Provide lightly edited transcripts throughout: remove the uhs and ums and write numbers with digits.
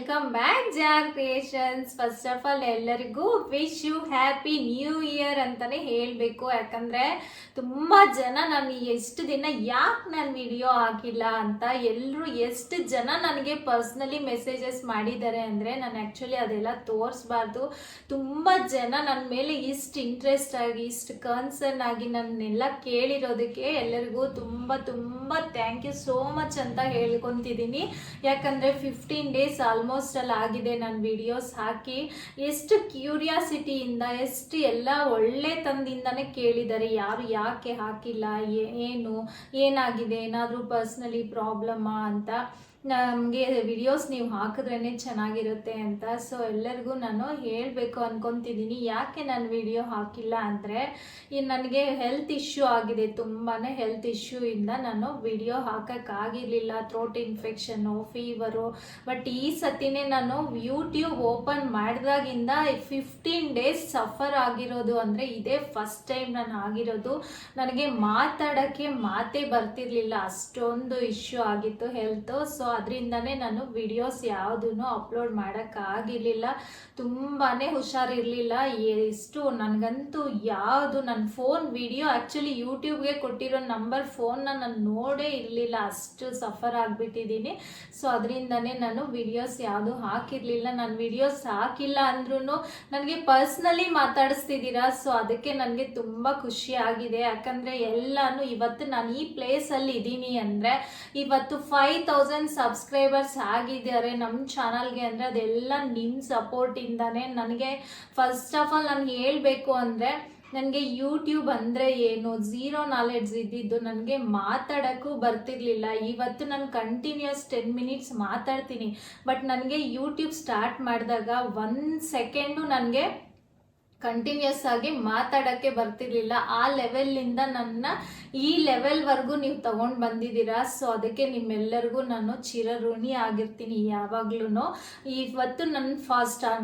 Welcome back Jar Creations. First of all ಎಲ್ಲರಿಗೂ wish you happy new year ಅಂತಾನೆ ಹೇಳಬೇಕು. ಯಾಕಂದರೆ ತುಂಬ ಜನ ನಾನು ಎಷ್ಟು ದಿನ ಯಾಕೆ ನಾನು ವಿಡಿಯೋ ಹಾಕಿಲ್ಲ ಅಂತ ಎಲ್ಲರೂ ಎಷ್ಟು ಜನ ನನಗೆ ಪರ್ಸ್ನಲಿ ಮೆಸೇಜಸ್ ಮಾಡಿದ್ದಾರೆ ಅಂದರೆ ನಾನು ಆ್ಯಕ್ಚುಲಿ ಅದೆಲ್ಲ ತೋರಿಸ್ಬಾರ್ದು. ತುಂಬ ಜನ ನನ್ನ ಮೇಲೆ ಇಷ್ಟು ಇಂಟ್ರೆಸ್ಟ್ ಆಗಿ ಇಷ್ಟು ಕನ್ಸರ್ನ್ ಆಗಿ ನನ್ನೆಲ್ಲ ಕೇಳಿರೋದಕ್ಕೆ ಎಲ್ಲರಿಗೂ ತುಂಬ ಥ್ಯಾಂಕ್ ಯು ಸೋ ಮಚ್ ಅಂತ ಹೇಳ್ಕೊತಿದ್ದೀನಿ. ಯಾಕಂದರೆ 15 ಡೇಸ್ ಆಲ್ಮೋಸ್ಟ್ ಅಲ್ಲಿ ಆಗಿದೆ ನಾನು ವಿಡಿಯೋಸ್ ಹಾಕಿ. ಎಷ್ಟು ಕ್ಯೂರಿಯಾಸಿಟಿಯಿಂದ ಎಷ್ಟು ಎಲ್ಲ ಒಳ್ಳೆ ತಂದಿಂದನೇ ಕೇಳಿದ್ದಾರೆ ಯಾರು ಯಾಕೆ ಹಾಕಿಲ್ಲ, ಏನಾಗಿದೆ, ಏನಾದರೂ ಪರ್ಸ್ನಲಿ ಪ್ರಾಬ್ಲಮ್ಮಾ ಅಂತ. ನಮಗೆ ವಿಡಿಯೋಸ್ ನೀವು ಹಾಕಿದ್ರೇ ಚೆನ್ನಾಗಿರುತ್ತೆ ಅಂತ. ಸೊ ಎಲ್ಲರಿಗೂ ನಾನು ಹೇಳಬೇಕು ಅಂದ್ಕೊತಿದ್ದೀನಿ. ಯಾಕೆ ನಾನು ವಿಡಿಯೋ ಹಾಕಿಲ್ಲ ಅಂದರೆ ನನಗೆ ಹೆಲ್ತ್ ಇಶ್ಯೂ ಆಗಿದೆ, ತುಂಬಾ ಹೆಲ್ತ್ ಇಶ್ಯೂ ಇಂದ ನಾನು ವಿಡಿಯೋ ಹಾಕೋಕ್ಕಾಗಿರಲಿಲ್ಲ. Throat infection, fever. ಬಟ್ ಈ ಸತಿನೇ ನಾನು ಯೂಟ್ಯೂಬ್ ಓಪನ್ ಮಾಡಿದಾಗಿಂದ 15 ಡೇಸ್ ಸಫರ್ ಆಗಿರೋದು ಅಂದರೆ ಇದೇ ಫಸ್ಟ್ ಟೈಮ್ ನಾನು ಆಗಿರೋದು. ನನಗೆ ಮಾತಾಡೋಕ್ಕೆ ಮಾತೇ ಬರ್ತಿರ್ಲಿಲ್ಲ, ಅಷ್ಟೊಂದು ಇಶ್ಯೂ ಆಗಿತ್ತು ಹೆಲ್ತು. ಸೊ ಅದರಿಂದನೇ ನಾನು ವಿಡಿಯೋಸ್ ಯಾವುದೂ ಅಪ್ಲೋಡ್ ಮಾಡೋಕ್ಕಾಗಿರಲಿಲ್ಲ. ತುಂಬಾ ಹುಷಾರಿರಲಿಲ್ಲ. ಎಷ್ಟು ನನಗಂತೂ ಯಾವುದು ನನ್ನ ಫೋನ್ ವಿಡಿಯೋ ಆ್ಯಕ್ಚುಲಿ ಯೂಟ್ಯೂಬ್ಗೆ ಕೊಟ್ಟಿರೋ ನಂಬರ್ ಫೋನ್ನ ನಾನು ನೋಡೇ ಇರಲಿಲ್ಲ, ಅಷ್ಟು ಸಫರ್ ಆಗಿಬಿಟ್ಟಿದ್ದೀನಿ. ಸೊ ಅದರಿಂದನೇ ನಾನು ವಿಡಿಯೋಸ್ ಯಾವುದು ಹಾಕಿರಲಿಲ್ಲ. ನಾನು ವಿಡಿಯೋಸ್ ಹಾಕಿಲ್ಲ ಅಂದ್ರೂ ನನಗೆ ಪರ್ಸ್ನಲಿ ಮಾತಾಡಿಸ್ತಿದ್ದೀರಾ. ಸೊ ಅದಕ್ಕೆ ನನಗೆ ತುಂಬ ಖುಷಿ ಆಗಿದೆ. ಯಾಕಂದರೆ ಎಲ್ಲನೂ ಇವತ್ತು ನಾನು ಈ ಪ್ಲೇಸಲ್ಲಿ ಇದ್ದೀನಿ ಅಂದರೆ ಇವತ್ತು 5000 ಸಬ್ಸ್ಕ್ರೈಬರ್ಸ್ ಆಗಿದ್ದಾರೆ ನಮ್ಮ ಚಾನಲ್ಗೆ ಅಂದರೆ ಅದೆಲ್ಲ ನಿಮ್ಮ ಸಪೋರ್ಟಿಂದಾನೇ. ನನಗೆ ಫಸ್ಟ್ ಆಫ್ ಆಲ್ ನಾನು ಹೇಳಬೇಕು ಅಂದರೆ ನನಗೆ ಯೂಟ್ಯೂಬ್ ಅಂದರೆ ಏನು ಝೀರೋ ನಾಲೆಡ್ಜ್ ಇದ್ದಿದ್ದು, ನನಗೆ ಮಾತಾಡೋಕ್ಕೂ ಬರ್ತಿರ್ಲಿಲ್ಲ. ಇವತ್ತು ನಾನು ಕಂಟಿನ್ಯೂಸ್ 10 ಮಿನಿಟ್ಸ್ ಮಾತಾಡ್ತೀನಿ. ಬಟ್ ನನಗೆ ಯೂಟ್ಯೂಬ್ ಸ್ಟಾರ್ಟ್ ಮಾಡಿದಾಗ 1 ಸೆಕೆಂಡು ನನಗೆ ಕಂಟಿನ್ಯೂಸ್ ಆಗಿ ಮಾತಾಡೋಕ್ಕೆ ಬರ್ತಿರ್ಲಿಲ್ಲ. ಆ ಲೆವೆಲ್ಲಿಂದ ನನ್ನ ಈ ಲೆವೆಲ್ವರೆಗೂ ನೀವು ತಗೊಂಡು ಬಂದಿದ್ದೀರಾ. ಸೊ ಅದಕ್ಕೆ ನಿಮ್ಮೆಲ್ಲರಿಗೂ ನಾನು ಚಿರಋಣಿ ಆಗಿರ್ತೀನಿ ಯಾವಾಗ್ಲೂ. ಇವತ್ತು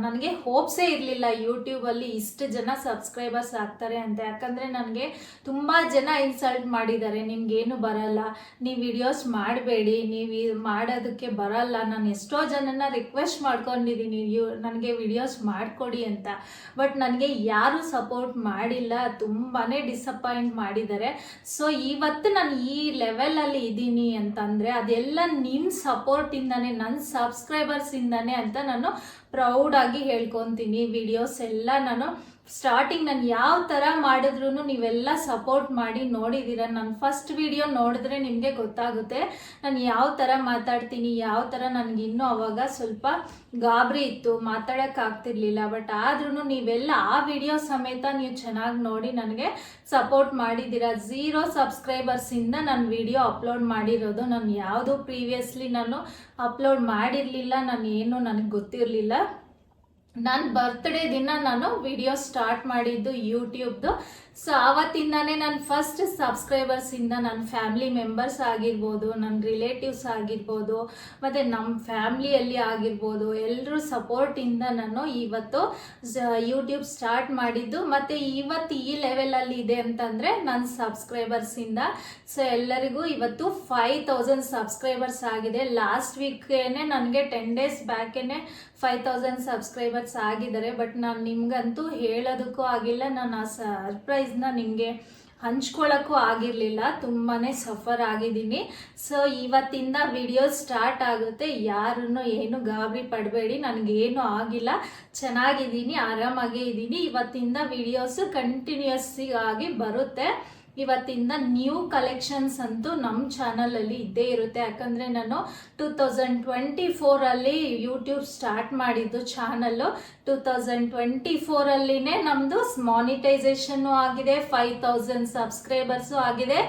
ನನಗೆ ಹೋಪ್ಸೇ ಇರಲಿಲ್ಲ ಯೂಟ್ಯೂಬಲ್ಲಿ ಇಷ್ಟು ಜನ ಸಬ್ಸ್ಕ್ರೈಬರ್ಸ್ ಆಗ್ತಾರೆ ಅಂತ. ಯಾಕಂದರೆ ನನಗೆ ತುಂಬ ಜನ ಇನ್ಸಲ್ಟ್ ಮಾಡಿದ್ದಾರೆ, ನಿಮ್ಗೇನು ಬರಲ್ಲ, ನೀವು ವಿಡಿಯೋಸ್ ಮಾಡಬೇಡಿ, ನೀವು ಮಾಡೋದಕ್ಕೆ ಬರಲ್ಲ. ನಾನು ಎಷ್ಟೋ ಜನನ ರಿಕ್ವೆಸ್ಟ್ ಮಾಡ್ಕೊಂಡಿದ್ದೀನಿ ನನಗೆ ವಿಡಿಯೋಸ್ ಮಾಡಿಕೊಡಿ ಅಂತ. ಬಟ್ ನನಗೆ ಯಾರು ಸಪೋರ್ಟ್ ಮಾಡಿಲ್ಲ, ತುಂಬಾ ಡಿಸಪಾಯಿಂಟ್ ಮಾಡಿದ್ದಾರೆ. ಸೊ ಇವತ್ತು ನಾನು ಈ ಲೆವೆಲಲ್ಲಿ ಇದ್ದೀನಿ ಅಂತಂದರೆ ಅದೆಲ್ಲ ನಿಮ್ಮ ಸಪೋರ್ಟಿಂದಾನೆ, ನನ್ನ ಸಬ್ಸ್ಕ್ರೈಬರ್ಸಿಂದಾನೆ ಅಂತ ನಾನು ಪ್ರೌಡಾಗಿ ಹೇಳ್ಕೊತೀನಿ. ವಿಡಿಯೋಸ್ ಎಲ್ಲ ನಾನು ಸ್ಟಾರ್ಟಿಂಗ್ ನಾನು ಯಾವ ಥರ ಮಾಡಿದ್ರು ನೀವೆಲ್ಲ ಸಪೋರ್ಟ್ ಮಾಡಿ ನೋಡಿದ್ದೀರ. ನನ್ನ ಫಸ್ಟ್ ವಿಡಿಯೋ ನೋಡಿದ್ರೆ ನಿಮಗೆ ಗೊತ್ತಾಗುತ್ತೆ ನಾನು ಯಾವ ಥರ ಮಾತಾಡ್ತೀನಿ, ಯಾವ ಥರ ನನಗಿನ್ನೂ ಅವಾಗ ಸ್ವಲ್ಪ ಗಾಬರಿ ಇತ್ತು, ಮಾತಾಡೋಕ್ಕಾಗ್ತಿರ್ಲಿಲ್ಲ. ಬಟ್ ಆದ್ರೂ ನೀವೆಲ್ಲ ಆ ವಿಡಿಯೋ ಸಮೇತ ನೀವು ಚೆನ್ನಾಗಿ ನೋಡಿ ನನಗೆ ಸಪೋರ್ಟ್ ಮಾಡಿದ್ದೀರ. 0 ಸಬ್ಸ್ಕ್ರೈಬರ್ಸಿಂದ ನಾನು ವಿಡಿಯೋ ಅಪ್ಲೋಡ್ ಮಾಡಿರೋದು. ನಾನು ಯಾವುದು ಪ್ರೀವಿಯಸ್ಲಿ ನಾನು ಅಪ್ಲೋಡ್ ಮಾಡಿರಲಿಲ್ಲ, ನನಗೆ ಗೊತ್ತಿರಲಿಲ್ಲ. ನನ್ನ ಬರ್ತ್ಡೇ ದಿನ ನಾನು ವಿಡಿಯೋ ಸ್ಟಾರ್ಟ್ ಮಾಡಿದ್ದು ಯೂಟ್ಯೂಬ್ದು. ಸೊ ಆವತ್ತಿಂದಾನೇ ನನ್ನ ಫಸ್ಟ್ ಸಬ್ಸ್ಕ್ರೈಬರ್ಸಿಂದ ನನ್ನ ಫ್ಯಾಮಿಲಿ ಮೆಂಬರ್ಸ್ ಆಗಿರ್ಬೋದು, ನನ್ನ ರಿಲೇಟಿವ್ಸ್ ಆಗಿರ್ಬೋದು, ಮತ್ತು ನಮ್ಮ ಫ್ಯಾಮ್ಲಿಯಲ್ಲಿ ಆಗಿರ್ಬೋದು, ಎಲ್ಲರೂ ಸಪೋರ್ಟಿಂದ ನಾನು ಇವತ್ತು ಯೂಟ್ಯೂಬ್ ಸ್ಟಾರ್ಟ್ ಮಾಡಿದ್ದು. ಮತ್ತು ಇವತ್ತು ಈ ಲೆವೆಲಲ್ಲಿ ಇದೆ ಅಂತಂದರೆ ನನ್ನ ಸಬ್ಸ್ಕ್ರೈಬರ್ಸಿಂದ. ಸೊ ಎಲ್ಲರಿಗೂ ಇವತ್ತು 5000 ಸಬ್ಸ್ಕ್ರೈಬರ್ಸ್ ಆಗಿದೆ. ಲಾಸ್ಟ್ ವೀಕೇನೆ ನನಗೆ 10 ಡೇಸ್ ಬ್ಯಾಕೇನೆ 5000 ಸಬ್ಸ್ಕ್ರೈಬರ್ಸ್ ಆಗಿದ್ದಾರೆ. ಬಟ್ ನಾನು ನಿಮ್ಗಂತೂ ಹೇಳೋದಕ್ಕೂ ಆಗಿಲ್ಲ, ನಾನು ಆ ಸರ್ಪ್ರೈಸ್ನ ನಿಮಗೆ ಹಂಚ್ಕೊಳ್ಳೋಕ್ಕೂ ಆಗಿರಲಿಲ್ಲ. ತುಂಬಾ ಸಫರ್ ಆಗಿದ್ದೀನಿ. ಸೊ ಇವತ್ತಿಂದ ವಿಡಿಯೋ ಸ್ಟಾರ್ಟ್ ಆಗುತ್ತೆ. ಯಾರನ್ನು ಏನು ಗಾಬರಿ ಪಡಬೇಡಿ, ನನಗೇನು ಆಗಿಲ್ಲ, ಚೆನ್ನಾಗಿದ್ದೀನಿ, ಆರಾಮಾಗೇ ಇದ್ದೀನಿ. ಇವತ್ತಿಂದ ವಿಡಿಯೋಸು ಕಂಟಿನ್ಯೂಸ್ ಆಗಿ ಬರುತ್ತೆ. ಇವತ್ತಿಂದ ನ್ಯೂ ಕಲೆಕ್ಷನ್ಸ್ ಅಂತೂ ನಮ್ಮ ಚಾನಲಲ್ಲಿ ಇದ್ದೇ ಇರುತ್ತೆ. ಯಾಕಂದರೆ ನಾನು 2024 ಯೂಟ್ಯೂಬ್ ಸ್ಟಾರ್ಟ್ ಮಾಡಿದ್ದು ಚಾನಲ್ಲು. 2024 ನಮ್ಮದು ಮಾನಿಟೈಸೇಷನ್ನು ಆಗಿದೆ, 5000 ಸಬ್ಸ್ಕ್ರೈಬರ್ಸು ಆಗಿದೆ.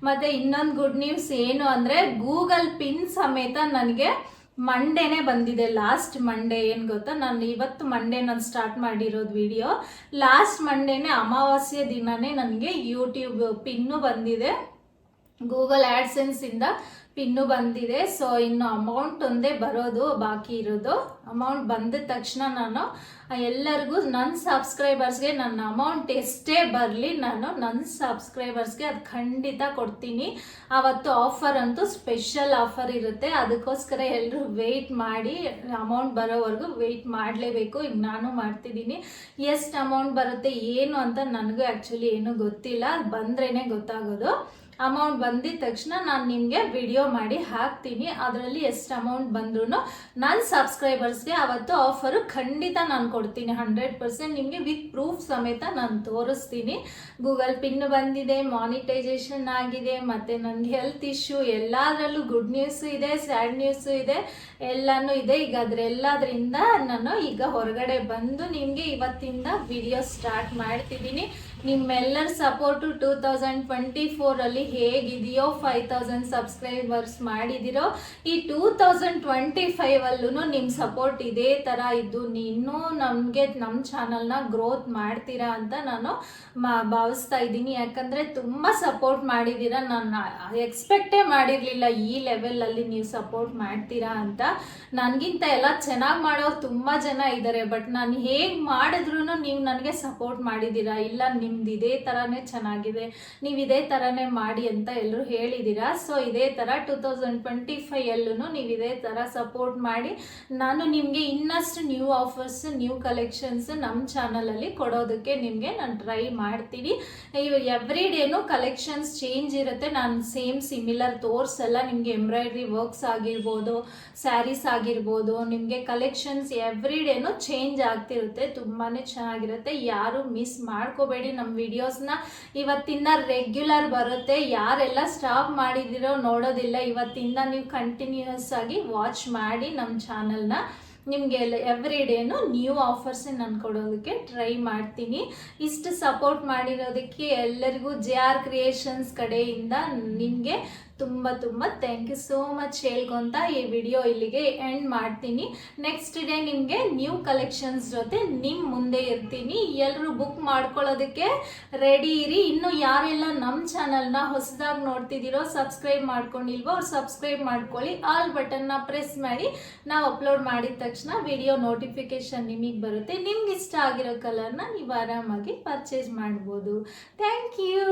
ಮತ್ತು ಇನ್ನೊಂದು ಗುಡ್ ನ್ಯೂಸ್ ಏನು ಅಂದರೆ ಗೂಗಲ್ ಪಿನ್ ಸಮೇತ ನನಗೆ ಮಂಡೇನೇ ಬಂದಿದೆ. ಲಾಸ್ಟ್ ಮಂಡೇ ಏನು ಗೊತ್ತಾ, ನಾನು ಇವತ್ತು ಮಂಡೇ ನಾನು ಸ್ಟಾರ್ಟ್ ಮಾಡಿರೋದು ವಿಡಿಯೋ. ಲಾಸ್ಟ್ ಮಂಡೇನೇ ಅಮಾವಾಸ್ಯೆ ದಿನವೇ ನನಗೆ ಯೂಟ್ಯೂಬ್ ಪಿನ್ನು ಬಂದಿದೆ. ಗೂಗಲ್ ಆ್ಯಡ್ಸೆನ್ಸಿಂದ ಪಿನ್ನು ಬಂದಿದೆ. ಸೊ ಇನ್ನು ಅಮೌಂಟ್ ಒಂದೇ ಬರೋದು ಬಾಕಿ ಇರೋದು. ಅಮೌಂಟ್ ಬಂದ ತಕ್ಷಣ ನಾನು ಎಲ್ಲರಿಗೂ ನನ್ನ ಸಬ್ಸ್ಕ್ರೈಬರ್ಸ್ಗೆ ನನ್ನ ಅಮೌಂಟ್ ಎಷ್ಟೇ ಬರಲಿ ನಾನು ನನ್ನ ಸಬ್ಸ್ಕ್ರೈಬರ್ಸ್ಗೆ ಅದು ಖಂಡಿತ ಕೊಡ್ತೀನಿ. ಆವತ್ತು ಆಫರ್ ಅಂತೂ ಸ್ಪೆಷಲ್ ಆಫರ್ ಇರುತ್ತೆ. ಅದಕ್ಕೋಸ್ಕರ ಎಲ್ಲರೂ ವೆಯ್ಟ್ ಮಾಡಿ, ಅಮೌಂಟ್ ಬರೋವರೆಗೂ ವೆಯ್ಟ್ ಮಾಡಲೇಬೇಕು. ಈಗ ನಾನು ಮಾಡ್ತಿದ್ದೀನಿ. ಎಷ್ಟು ಅಮೌಂಟ್ ಬರುತ್ತೆ ಏನು ಅಂತ ನನಗೂ ಆ್ಯಕ್ಚುಲಿ ಏನೂ ಗೊತ್ತಿಲ್ಲ, ಬಂದ್ರೇ ಗೊತ್ತಾಗೋದು. ಅಮೌಂಟ್ ಬಂದಿದ ತಕ್ಷಣ ನಾನು ನಿಮಗೆ ವಿಡಿಯೋ ಮಾಡಿ ಹಾಕ್ತೀನಿ. ಅದರಲ್ಲಿ ಎಷ್ಟು ಅಮೌಂಟ್ ಬಂದ್ರೂ ನನ್ನ ಸಬ್ಸ್ಕ್ರೈಬರ್ಸ್ಗೆ ಅವತ್ತು ಆಫರು ಖಂಡಿತ ನಾನು ಕೊಡ್ತೀನಿ. 100% ನಿಮಗೆ ವಿತ್ ಪ್ರೂಫ್ ಸಮೇತ ನಾನು ತೋರಿಸ್ತೀನಿ. ಗೂಗಲ್ ಪಿನ್ ಬಂದಿದೆ, ಮಾನಿಟೈಸೇಷನ್ ಆಗಿದೆ, ಮತ್ತು ನನಗೆ ಹೆಲ್ತ್ ಇಶ್ಯೂ ಎಲ್ಲದರಲ್ಲೂ ಗುಡ್ ನ್ಯೂಸು ಇದೆ, ಸ್ಯಾಡ್ ನ್ಯೂಸು ಇದೆ, ಎಲ್ಲನೂ ಇದೆ. ಈಗ ಅದರೆಲ್ಲದರಿಂದ ನಾನು ಈಗ ಹೊರಗಡೆ ಬಂದು ನಿಮಗೆ ಇವತ್ತಿಂದ ವಿಡಿಯೋ ಸ್ಟಾರ್ಟ್ ಮಾಡ್ತಿದ್ದೀನಿ. ನಿಮ್ಮೆಲ್ಲರ ಸಪೋರ್ಟು 2024 ಹೇಗಿದೆಯೋ, 5000 ಸಬ್ಸ್ಕ್ರೈಬರ್ಸ್ ಮಾಡಿದಿರೋ, ಈ 2025 ನಿಮ್ಮ ಸಪೋರ್ಟ್ ಇದೇ ಥರ ಇದ್ದು ಇನ್ನೂ ನಮಗೆ ನಮ್ಮ ಚಾನಲ್ನ ಗ್ರೋತ್ ಮಾಡ್ತೀರಾ ಅಂತ ನಾನು ಭಾವಿಸ್ತಾ ಇದ್ದೀನಿ. ಯಾಕಂದರೆ ತುಂಬ ಸಪೋರ್ಟ್ ಮಾಡಿದ್ದೀರಾ. ನಾನು ಎಕ್ಸ್ಪೆಕ್ಟೇ ಮಾಡಿರಲಿಲ್ಲ ಈ ಲೆವೆಲಲ್ಲಿ ನೀವು ಸಪೋರ್ಟ್ ಮಾಡ್ತೀರಾ ಅಂತ. ನನಗಿಂತ ಎಲ್ಲ ಚೆನ್ನಾಗಿ ಮಾಡೋರು ತುಂಬ ಜನ ಇದ್ದಾರೆ, ಬಟ್ ನಾನು ಹೇಗೆ ಮಾಡಿದ್ರೂ ನೀವು ನನಗೆ ಸಪೋರ್ಟ್ ಮಾಡಿದ್ದೀರಾ. ಇಲ್ಲ ನಿಮ್ದು ಇದೇ ಥರನೇ ಚೆನ್ನಾಗಿದೆ, ನೀವು ಇದೇ ಥರನೇ ಮಾಡಿ ಅಂತ ಎಲ್ಲರೂ ಹೇಳಿದ್ದೀರಾ. ಸೊ ಇದೇ ಥರ 2025 ನೀವು ಇದೇ ಥರ ಸಪೋರ್ಟ್ ಮಾಡಿ ನಾನು ನಿಮಗೆ ಇನ್ನಷ್ಟು ನ್ಯೂ ಆಫರ್ಸ್, ನ್ಯೂ ಕಲೆಕ್ಷನ್ಸ್ ನಮ್ಮ ಚಾನಲಲ್ಲಿ ಕೊಡೋದಕ್ಕೆ ನಿಮಗೆ ನಾನು ಟ್ರೈ ಮಾಡ್ತೀನಿ. ಎವ್ರಿ ಡೇನು ಕಲೆಕ್ಷನ್ಸ್ ಚೇಂಜ್ ಇರುತ್ತೆ. ನಾನು ಸೇಮ್ ಸಿಮಿಲರ್ ತೋರಿಸಲ್ಲ. ನಿಮಗೆ ಎಂಬ್ರಾಯ್ಡ್ರಿ ವರ್ಕ್ಸ್ ಆಗಿರ್ಬೋದು, ಸ್ಯಾರೀಸ್ ಆಗಿರ್ಬೋದು, ನಿಮಗೆ ಕಲೆಕ್ಷನ್ಸ್ ಎವ್ರಿ ಡೇನು ಚೇಂಜ್ ಆಗ್ತಿರುತ್ತೆ. ತುಂಬಾ ಚೆನ್ನಾಗಿರುತ್ತೆ. ಯಾರು ಮಿಸ್ ಮಾಡ್ಕೋಬೇಡಿ. ನಮ್ಮ ವಿಡಿಯೋಸ್ನ ಇವತ್ತಿಂದ ರೆಗ್ಯುಲರ್ ಬರುತ್ತೆ. ಯಾರೆಲ್ಲ ಸ್ಟಾಪ್ ಮಾಡಿದಿರೋ ನೋಡೋದಿಲ್ಲ, ಇವತ್ತಿಂದ ನೀವು ಕಂಟಿನ್ಯೂಸ್ ಆಗಿ ವಾಚ್ ಮಾಡಿ ನಮ್ಮ ಚಾನಲ್ನ. ನಿಮಗೆ ಎವ್ರಿ ಡೇನು ನ್ಯೂ ಆಫರ್ಸ್ ನಾನು ಕೊಡೋದಕ್ಕೆ ಟ್ರೈ ಮಾಡ್ತೀನಿ. ಇಷ್ಟು ಸಪೋರ್ಟ್ ಮಾಡಿರೋದಕ್ಕೆ ಎಲ್ಲರಿಗೂ JR ಕ್ರಿಯೇಷನ್ಸ್ ಕಡೆಯಿಂದ ನಿಮಗೆ ತುಂಬ ತುಂಬ ಥ್ಯಾಂಕ್ ಯು ಸೋ ಮಚ್ ಹೇಳ್ಕೊತ ಈ ವಿಡಿಯೋ ಇಲ್ಲಿಗೆ ಎಂಡ್ ಮಾಡ್ತೀನಿ. ನೆಕ್ಸ್ಟ್ ಡೇ ನಿಮಗೆ ನ್ಯೂ ಕಲೆಕ್ಷನ್ಸ್ ಜೊತೆ ನಿಮ್ಮ ಮುಂದೆ ಇರ್ತೀನಿ. ಎಲ್ಲರೂ ಬುಕ್ ಮಾಡ್ಕೊಳ್ಳೋದಕ್ಕೆ ರೆಡಿ ಇರಿ. ಇನ್ನು ಯಾರೆಲ್ಲ ನಮ್ಮ ಚಾನಲ್ನ ಹೊಸದಾಗಿ ನೋಡ್ತಿದ್ದೀರೋ, ಸಬ್ಸ್ಕ್ರೈಬ್ ಮಾಡ್ಕೊಂಡಿಲ್ವೋ ಅವ್ರು ಸಬ್ಸ್ಕ್ರೈಬ್ ಮಾಡ್ಕೊಳ್ಳಿ. ಆಲ್ ಬಟನ್ನ ಪ್ರೆಸ್ ಮಾಡಿ. ನಾವು ಅಪ್ಲೋಡ್ ಮಾಡಿದ ತಕ್ಷಣ ವಿಡಿಯೋ ನೋಟಿಫಿಕೇಶನ್ ನಿಮಗೆ ಬರುತ್ತೆ. ನಿಮ್ಗೆ ಇಷ್ಟ ಆಗಿರೋ ಕಲರ್ನ ನೀವು ಆರಾಮಾಗಿ ಪರ್ಚೇಸ್ ಮಾಡ್ಬೋದು. Thank you.